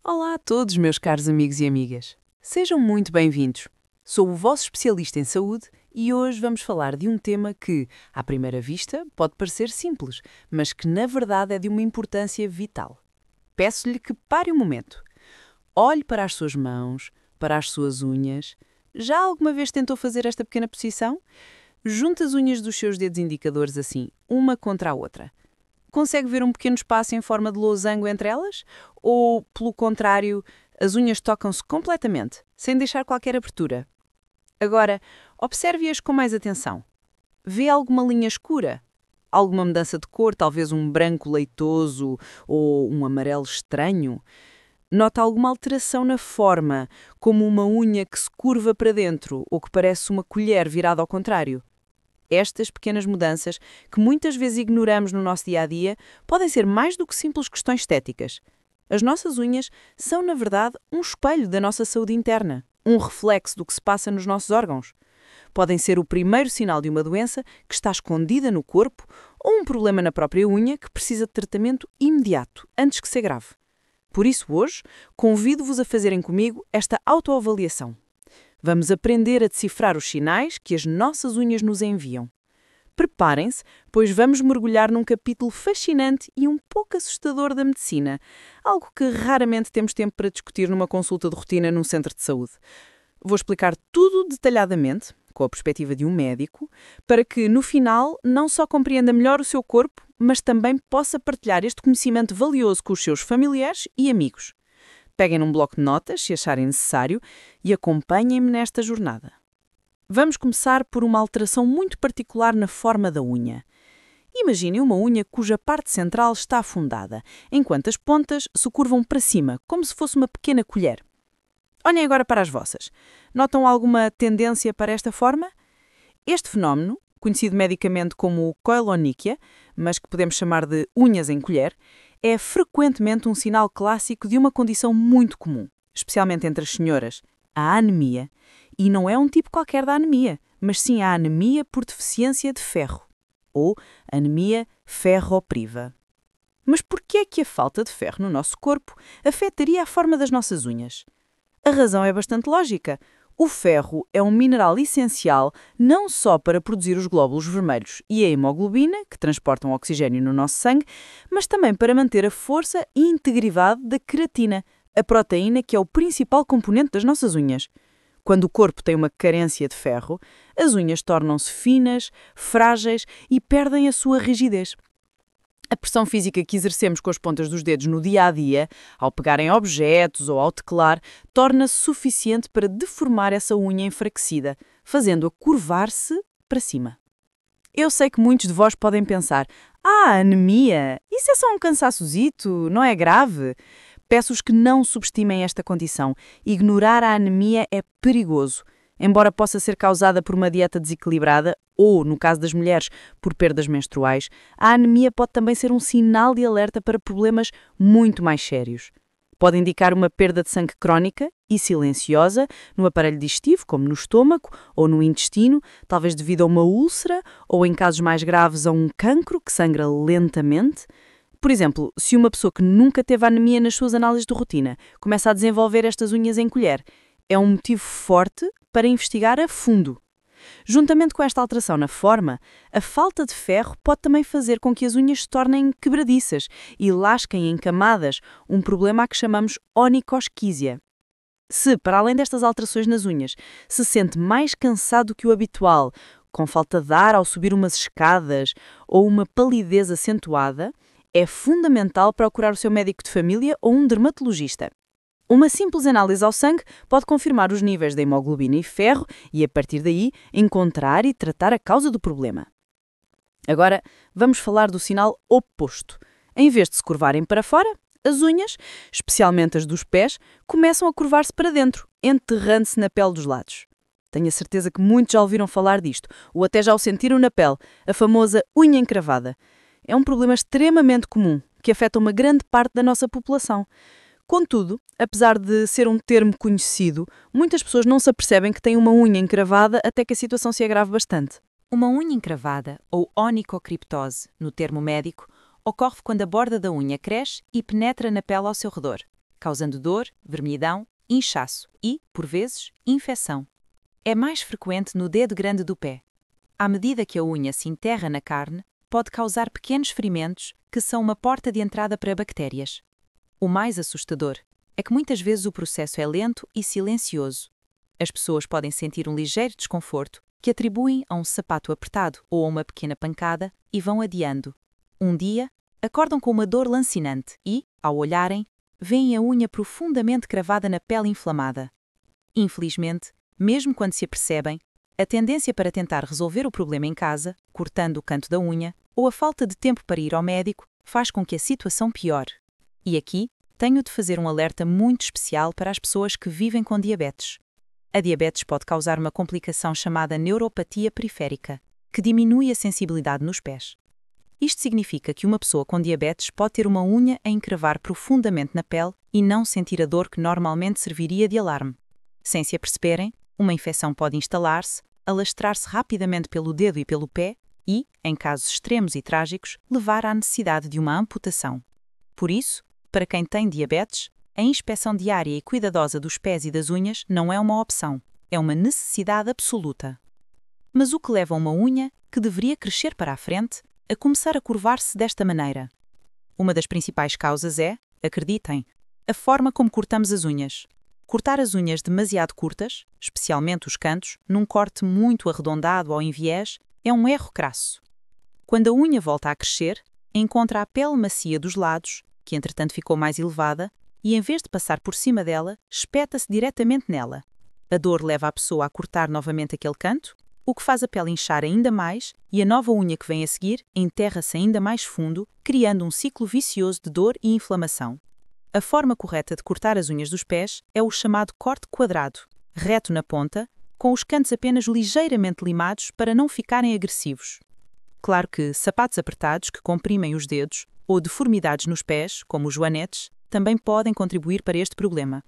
Olá a todos, meus caros amigos e amigas. Sejam muito bem-vindos. Sou o vosso especialista em saúde e hoje vamos falar de um tema que, à primeira vista, pode parecer simples, mas que na verdade é de uma importância vital. Peço-lhe que pare um momento. Olhe para as suas mãos, para as suas unhas. Já alguma vez tentou fazer esta pequena posição? Junte as unhas dos seus dedos indicadores assim, uma contra a outra. Consegue ver um pequeno espaço em forma de losango entre elas? Ou, pelo contrário, as unhas tocam-se completamente, sem deixar qualquer abertura? Agora, observe-as com mais atenção. Vê alguma linha escura? Alguma mudança de cor, talvez um branco leitoso ou um amarelo estranho? Nota alguma alteração na forma, como uma unha que se curva para dentro ou que parece uma colher virada ao contrário? Estas pequenas mudanças, que muitas vezes ignoramos no nosso dia-a-dia, podem ser mais do que simples questões estéticas. As nossas unhas são, na verdade, um espelho da nossa saúde interna, um reflexo do que se passa nos nossos órgãos. Podem ser o primeiro sinal de uma doença que está escondida no corpo ou um problema na própria unha que precisa de tratamento imediato, antes que seja grave. Por isso, hoje, convido-vos a fazerem comigo esta autoavaliação. Vamos aprender a decifrar os sinais que as nossas unhas nos enviam. Preparem-se, pois vamos mergulhar num capítulo fascinante e um pouco assustador da medicina, algo que raramente temos tempo para discutir numa consulta de rotina num centro de saúde. Vou explicar tudo detalhadamente, com a perspectiva de um médico, para que, no final, não só compreenda melhor o seu corpo, mas também possa partilhar este conhecimento valioso com os seus familiares e amigos. Peguem num bloco de notas, se acharem necessário, e acompanhem-me nesta jornada. Vamos começar por uma alteração muito particular na forma da unha. Imagine uma unha cuja parte central está afundada, enquanto as pontas se curvam para cima, como se fosse uma pequena colher. Olhem agora para as vossas. Notam alguma tendência para esta forma? Este fenómeno, conhecido medicamente como koilonychia, mas que podemos chamar de unhas em colher, é frequentemente um sinal clássico de uma condição muito comum, especialmente entre as senhoras, a anemia. E não é um tipo qualquer de anemia, mas sim a anemia por deficiência de ferro, ou anemia ferropriva. Mas por que é que a falta de ferro no nosso corpo afetaria a forma das nossas unhas? A razão é bastante lógica. O ferro é um mineral essencial não só para produzir os glóbulos vermelhos e a hemoglobina, que transportam oxigênio no nosso sangue, mas também para manter a força e integridade da queratina, a proteína que é o principal componente das nossas unhas. Quando o corpo tem uma carência de ferro, as unhas tornam-se finas, frágeis e perdem a sua rigidez. A pressão física que exercemos com as pontas dos dedos no dia-a-dia, ao pegar em objetos ou ao teclar, torna-se suficiente para deformar essa unha enfraquecida, fazendo-a curvar-se para cima. Eu sei que muitos de vós podem pensar: anemia? Isso é só um cansaçozito, não é grave? Peço-vos que não subestimem esta condição. Ignorar a anemia é perigoso. Embora possa ser causada por uma dieta desequilibrada ou, no caso das mulheres, por perdas menstruais, a anemia pode também ser um sinal de alerta para problemas muito mais sérios. Pode indicar uma perda de sangue crónica e silenciosa no aparelho digestivo, como no estômago ou no intestino, talvez devido a uma úlcera ou, em casos mais graves, a um cancro que sangra lentamente. Por exemplo, se uma pessoa que nunca teve anemia nas suas análises de rotina começa a desenvolver estas unhas em colher, é um motivo forte para investigar a fundo. Juntamente com esta alteração na forma, a falta de ferro pode também fazer com que as unhas se tornem quebradiças e lasquem em camadas, um problema a que chamamos onychosquisia. Se, para além destas alterações nas unhas, se sente mais cansado do que o habitual, com falta de ar ao subir umas escadas ou uma palidez acentuada, é fundamental procurar o seu médico de família ou um dermatologista. Uma simples análise ao sangue pode confirmar os níveis de hemoglobina e ferro e, a partir daí, encontrar e tratar a causa do problema. Agora, vamos falar do sinal oposto. Em vez de se curvarem para fora, as unhas, especialmente as dos pés, começam a curvar-se para dentro, enterrando-se na pele dos lados. Tenho a certeza que muitos já ouviram falar disto, ou até já o sentiram na pele, a famosa unha encravada. É um problema extremamente comum, que afeta uma grande parte da nossa população. Contudo, apesar de ser um termo conhecido, muitas pessoas não se apercebem que têm uma unha encravada até que a situação se agrave bastante. Uma unha encravada, ou onicocriptose, no termo médico, ocorre quando a borda da unha cresce e penetra na pele ao seu redor. causando dor, vermelhidão, inchaço e, por vezes, infecção. É mais frequente no dedo grande do pé. À medida que a unha se enterra na carne, pode causar pequenos ferimentos que são uma porta de entrada para bactérias. O mais assustador é que muitas vezes o processo é lento e silencioso. As pessoas podem sentir um ligeiro desconforto que atribuem a um sapato apertado ou a uma pequena pancada e vão adiando. Um dia, acordam com uma dor lancinante e, ao olharem, veem a unha profundamente cravada na pele inflamada. Infelizmente, mesmo quando se apercebem, a tendência para tentar resolver o problema em casa, cortando o canto da unha, ou a falta de tempo para ir ao médico, faz com que a situação piore. E aqui, tenho de fazer um alerta muito especial para as pessoas que vivem com diabetes. A diabetes pode causar uma complicação chamada neuropatia periférica, que diminui a sensibilidade nos pés. Isto significa que uma pessoa com diabetes pode ter uma unha a encravar profundamente na pele e não sentir a dor que normalmente serviria de alarme. Sem se aperceberem, uma infecção pode instalar-se, alastrar-se rapidamente pelo dedo e pelo pé e, em casos extremos e trágicos, levar à necessidade de uma amputação. Por isso, para quem tem diabetes, a inspeção diária e cuidadosa dos pés e das unhas não é uma opção, é uma necessidade absoluta. Mas o que leva uma unha, que deveria crescer para a frente, a começar a curvar-se desta maneira? Uma das principais causas é, acreditem, a forma como cortamos as unhas. Cortar as unhas demasiado curtas, especialmente os cantos, num corte muito arredondado ou em viés, é um erro crasso. Quando a unha volta a crescer, encontra a pele macia dos lados, que entretanto ficou mais elevada, e em vez de passar por cima dela, espeta-se diretamente nela. A dor leva a pessoa a cortar novamente aquele canto, o que faz a pele inchar ainda mais e a nova unha que vem a seguir enterra-se ainda mais fundo, criando um ciclo vicioso de dor e inflamação. A forma correta de cortar as unhas dos pés é o chamado corte quadrado, reto na ponta, com os cantos apenas ligeiramente limados para não ficarem agressivos. Claro que sapatos apertados que comprimem os dedos ou deformidades nos pés, como os joanetes, também podem contribuir para este problema.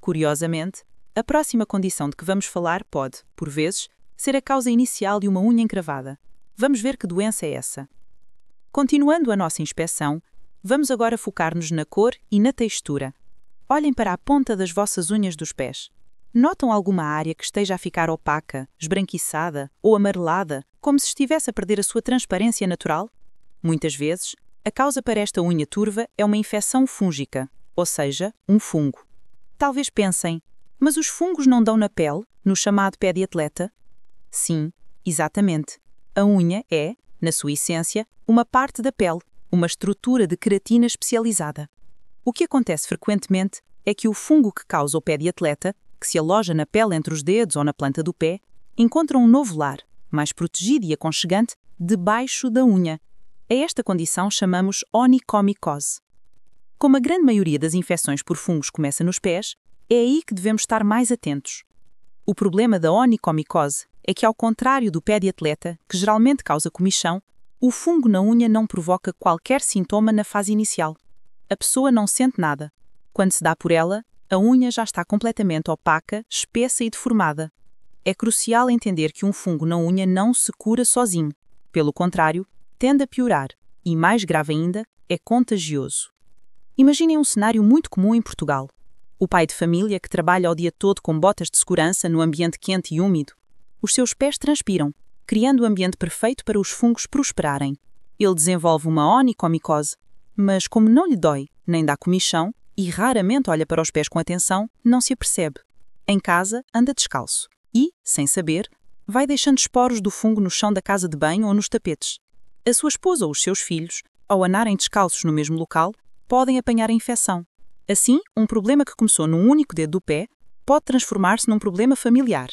Curiosamente, a próxima condição de que vamos falar pode, por vezes, ser a causa inicial de uma unha encravada. Vamos ver que doença é essa. Continuando a nossa inspeção, vamos agora focar-nos na cor e na textura. Olhem para a ponta das vossas unhas dos pés. Notam alguma área que esteja a ficar opaca, esbranquiçada ou amarelada, como se estivesse a perder a sua transparência natural? Muitas vezes, a causa para esta unha turva é uma infecção fúngica, ou seja, um fungo. Talvez pensem, mas os fungos não dão na pele, no chamado pé de atleta? Sim, exatamente. A unha é, na sua essência, uma parte da pele, uma estrutura de queratina especializada. O que acontece frequentemente é que o fungo que causa o pé de atleta, que se aloja na pele entre os dedos ou na planta do pé, encontra um novo lar, mais protegido e aconchegante, debaixo da unha. A esta condição chamamos onicomicose. Como a grande maioria das infecções por fungos começa nos pés, é aí que devemos estar mais atentos. O problema da onicomicose é que, ao contrário do pé de atleta, que geralmente causa comichão, o fungo na unha não provoca qualquer sintoma na fase inicial. A pessoa não sente nada. Quando se dá por ela, a unha já está completamente opaca, espessa e deformada. É crucial entender que um fungo na unha não se cura sozinho. Pelo contrário, tende a piorar e, mais grave ainda, é contagioso. Imaginem um cenário muito comum em Portugal. O pai de família que trabalha o dia todo com botas de segurança no ambiente quente e úmido. Os seus pés transpiram, criando o ambiente perfeito para os fungos prosperarem. Ele desenvolve uma onicomicose, mas como não lhe dói, nem dá comichão, e raramente olha para os pés com atenção, não se apercebe. Em casa, anda descalço e, sem saber, vai deixando esporos do fungo no chão da casa de banho ou nos tapetes. A sua esposa ou os seus filhos, ao andarem descalços no mesmo local, podem apanhar a infecção. Assim, um problema que começou num único dedo do pé pode transformar-se num problema familiar.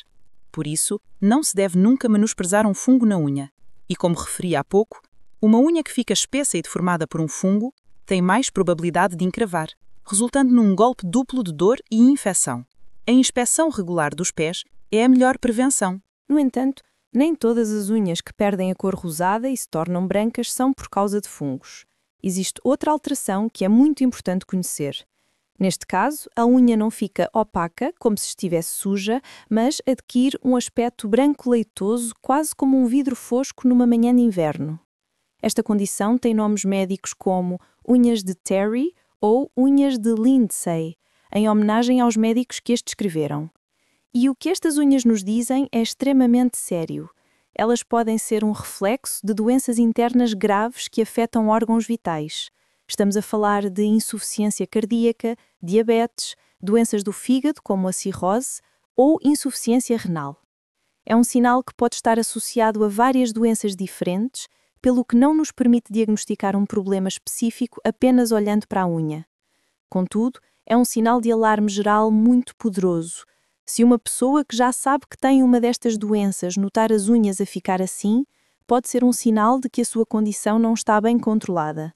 Por isso, não se deve nunca menosprezar um fungo na unha. E como referi há pouco, uma unha que fica espessa e deformada por um fungo tem mais probabilidade de encravar, resultando num golpe duplo de dor e infecção. A inspeção regular dos pés é a melhor prevenção. No entanto, nem todas as unhas que perdem a cor rosada e se tornam brancas são por causa de fungos. Existe outra alteração que é muito importante conhecer. Neste caso, a unha não fica opaca, como se estivesse suja, mas adquire um aspecto branco-leitoso, quase como um vidro fosco numa manhã de inverno. Esta condição tem nomes médicos como unhas de Terry ou unhas de Lindsay, em homenagem aos médicos que as descreveram. E o que estas unhas nos dizem é extremamente sério. Elas podem ser um reflexo de doenças internas graves que afetam órgãos vitais. Estamos a falar de insuficiência cardíaca, diabetes, doenças do fígado, como a cirrose, ou insuficiência renal. É um sinal que pode estar associado a várias doenças diferentes, pelo que não nos permite diagnosticar um problema específico apenas olhando para a unha. Contudo, é um sinal de alarme geral muito poderoso. Se uma pessoa que já sabe que tem uma destas doenças notar as unhas a ficar assim, pode ser um sinal de que a sua condição não está bem controlada.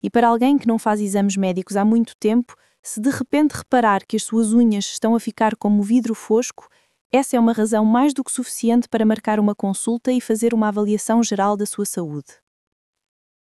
E para alguém que não faz exames médicos há muito tempo, se de repente reparar que as suas unhas estão a ficar como vidro fosco, essa é uma razão mais do que suficiente para marcar uma consulta e fazer uma avaliação geral da sua saúde.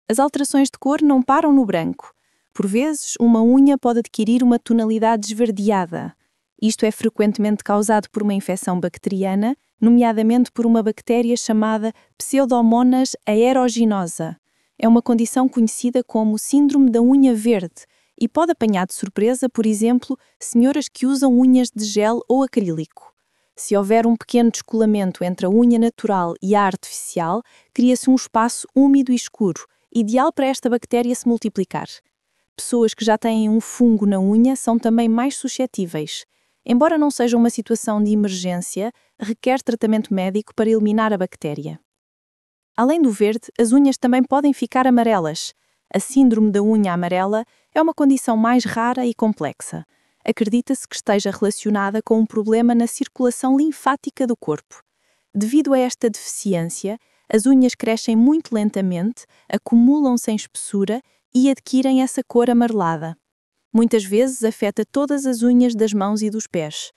As alterações de cor não param no branco. Por vezes, uma unha pode adquirir uma tonalidade esverdeada. Isto é frequentemente causado por uma infecção bacteriana, nomeadamente por uma bactéria chamada Pseudomonas aeruginosa. É uma condição conhecida como síndrome da unha verde e pode apanhar de surpresa, por exemplo, senhoras que usam unhas de gel ou acrílico. Se houver um pequeno descolamento entre a unha natural e a artificial, cria-se um espaço úmido e escuro, ideal para esta bactéria se multiplicar. Pessoas que já têm um fungo na unha são também mais suscetíveis. Embora não seja uma situação de emergência, requer tratamento médico para eliminar a bactéria. Além do verde, as unhas também podem ficar amarelas. A síndrome da unha amarela é uma condição mais rara e complexa. Acredita-se que esteja relacionada com um problema na circulação linfática do corpo. Devido a esta deficiência, as unhas crescem muito lentamente, acumulam-se em espessura e adquirem essa cor amarelada. Muitas vezes afeta todas as unhas das mãos e dos pés.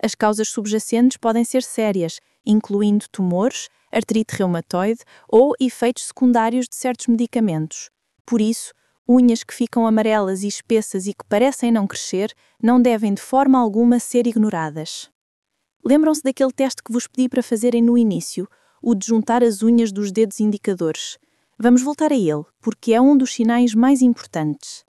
As causas subjacentes podem ser sérias, incluindo tumores, artrite reumatoide ou efeitos secundários de certos medicamentos. Por isso, unhas que ficam amarelas e espessas e que parecem não crescer não devem de forma alguma ser ignoradas. Lembram-se daquele teste que vos pedi para fazerem no início, o de juntar as unhas dos dedos indicadores? Vamos voltar a ele, porque é um dos sinais mais importantes.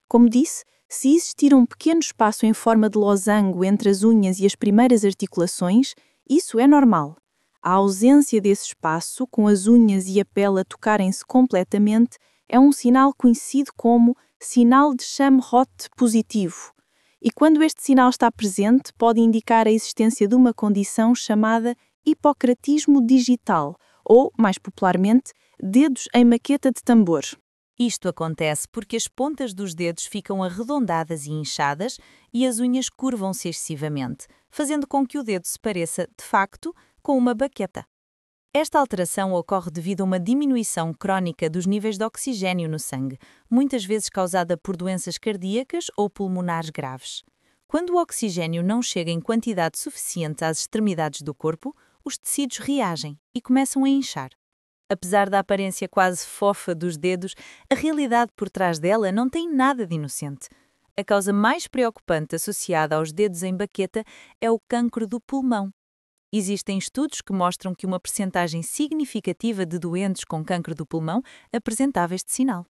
Como disse, se existir um pequeno espaço em forma de losango entre as unhas e as primeiras articulações, isso é normal. A ausência desse espaço, com as unhas e a pele a tocarem-se completamente, é um sinal conhecido como sinal de Shamroth positivo. E quando este sinal está presente, pode indicar a existência de uma condição chamada hipocratismo digital, ou, mais popularmente, dedos em maqueta de tambor. Isto acontece porque as pontas dos dedos ficam arredondadas e inchadas e as unhas curvam-se excessivamente, fazendo com que o dedo se pareça, de facto, com uma baqueta. Esta alteração ocorre devido a uma diminuição crónica dos níveis de oxigênio no sangue, muitas vezes causada por doenças cardíacas ou pulmonares graves. Quando o oxigênio não chega em quantidade suficiente às extremidades do corpo, os tecidos reagem e começam a inchar. Apesar da aparência quase fofa dos dedos, a realidade por trás dela não tem nada de inocente. A causa mais preocupante associada aos dedos em baqueta é o cancro do pulmão. Existem estudos que mostram que uma percentagem significativa de doentes com cancro do pulmão apresentava este sinal.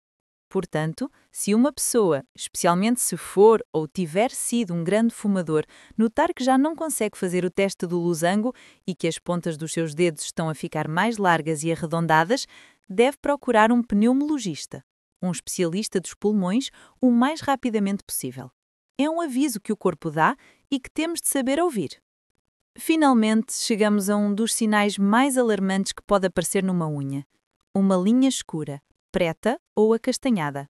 Portanto, se uma pessoa, especialmente se for ou tiver sido um grande fumador, notar que já não consegue fazer o teste do losango e que as pontas dos seus dedos estão a ficar mais largas e arredondadas, deve procurar um pneumologista, um especialista dos pulmões, o mais rapidamente possível. É um aviso que o corpo dá e que temos de saber ouvir. Finalmente, chegamos a um dos sinais mais alarmantes que pode aparecer numa unha: uma linha escura, preta ou acastanhada.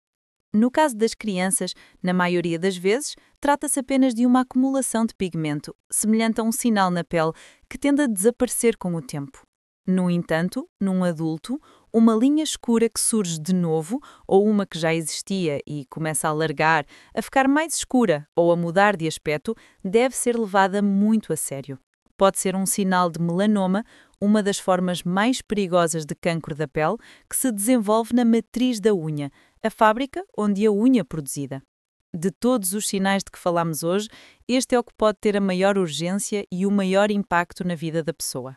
No caso das crianças, na maioria das vezes, trata-se apenas de uma acumulação de pigmento, semelhante a um sinal na pele, que tende a desaparecer com o tempo. No entanto, num adulto, uma linha escura que surge de novo, ou uma que já existia e começa a alargar, a ficar mais escura ou a mudar de aspecto, deve ser levada muito a sério. Pode ser um sinal de melanoma, uma das formas mais perigosas de cancro da pele, que se desenvolve na matriz da unha, a fábrica onde a unha é produzida. De todos os sinais de que falamos hoje, este é o que pode ter a maior urgência e o maior impacto na vida da pessoa.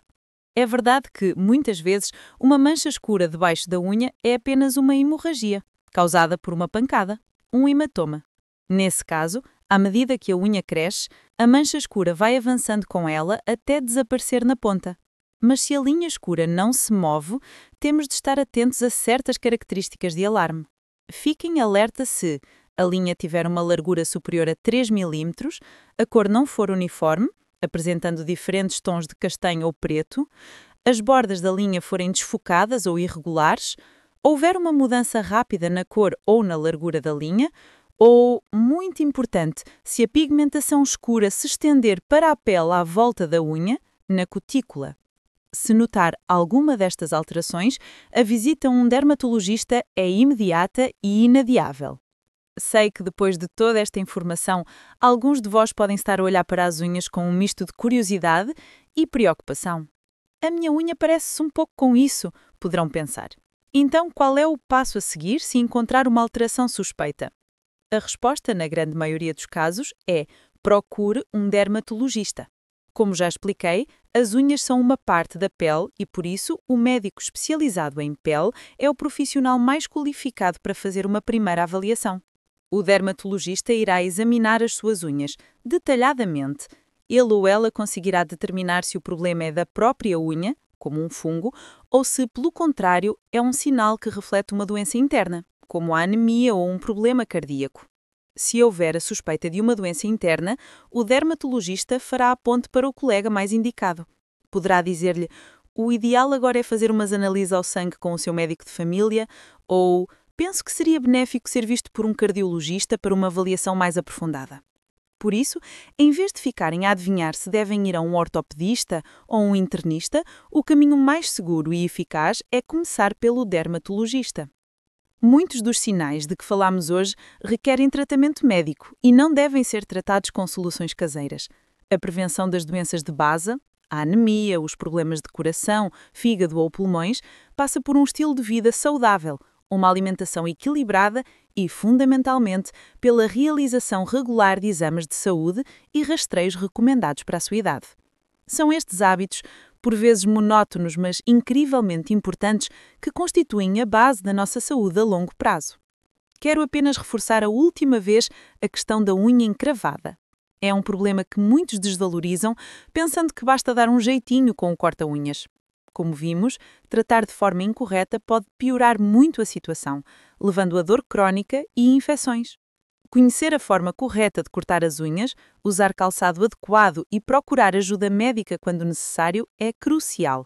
É verdade que, muitas vezes, uma mancha escura debaixo da unha é apenas uma hemorragia, causada por uma pancada, um hematoma. Nesse caso, à medida que a unha cresce, a mancha escura vai avançando com ela até desaparecer na ponta. Mas se a linha escura não se move, temos de estar atentos a certas características de alarme. Fiquem alerta se a linha tiver uma largura superior a 3 mm, a cor não for uniforme, apresentando diferentes tons de castanho ou preto, as bordas da linha forem desfocadas ou irregulares, houver uma mudança rápida na cor ou na largura da linha, ou, muito importante, se a pigmentação escura se estender para a pele à volta da unha, na cutícula. Se notar alguma destas alterações, a visita a um dermatologista é imediata e inadiável. Sei que depois de toda esta informação, alguns de vós podem estar a olhar para as unhas com um misto de curiosidade e preocupação. A minha unha parece-se um pouco com isso, poderão pensar. Então, qual é o passo a seguir se encontrar uma alteração suspeita? A resposta, na grande maioria dos casos, é: procure um dermatologista. Como já expliquei, as unhas são uma parte da pele e, por isso, o médico especializado em pele é o profissional mais qualificado para fazer uma primeira avaliação. O dermatologista irá examinar as suas unhas detalhadamente. Ele ou ela conseguirá determinar se o problema é da própria unha, como um fungo, ou se, pelo contrário, é um sinal que reflete uma doença interna, como a anemia ou um problema cardíaco. Se houver a suspeita de uma doença interna, o dermatologista fará a ponte para o colega mais indicado. Poderá dizer-lhe: o ideal agora é fazer umas análises ao sangue com o seu médico de família, ou penso que seria benéfico ser visto por um cardiologista para uma avaliação mais aprofundada. Por isso, em vez de ficarem a adivinhar se devem ir a um ortopedista ou um internista, o caminho mais seguro e eficaz é começar pelo dermatologista. Muitos dos sinais de que falámos hoje requerem tratamento médico e não devem ser tratados com soluções caseiras. A prevenção das doenças de base, a anemia, os problemas de coração, fígado ou pulmões, passa por um estilo de vida saudável, uma alimentação equilibrada e, fundamentalmente, pela realização regular de exames de saúde e rastreios recomendados para a sua idade. São estes hábitos, por vezes monótonos, mas incrivelmente importantes, que constituem a base da nossa saúde a longo prazo. Quero apenas reforçar a última vez a questão da unha encravada. É um problema que muitos desvalorizam, pensando que basta dar um jeitinho com o corta-unhas. Como vimos, tratar de forma incorreta pode piorar muito a situação, levando a dor crónica e infecções. Conhecer a forma correta de cortar as unhas, usar calçado adequado e procurar ajuda médica quando necessário é crucial.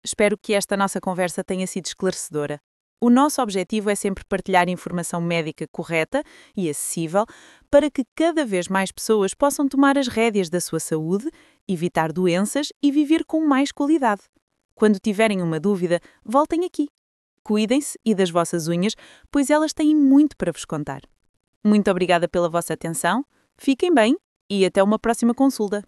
Espero que esta nossa conversa tenha sido esclarecedora. O nosso objetivo é sempre partilhar informação médica correta e acessível para que cada vez mais pessoas possam tomar as rédeas da sua saúde, evitar doenças e viver com mais qualidade. Quando tiverem uma dúvida, voltem aqui. Cuidem-se e das vossas unhas, pois elas têm muito para vos contar. Muito obrigada pela vossa atenção, fiquem bem e até uma próxima consulta.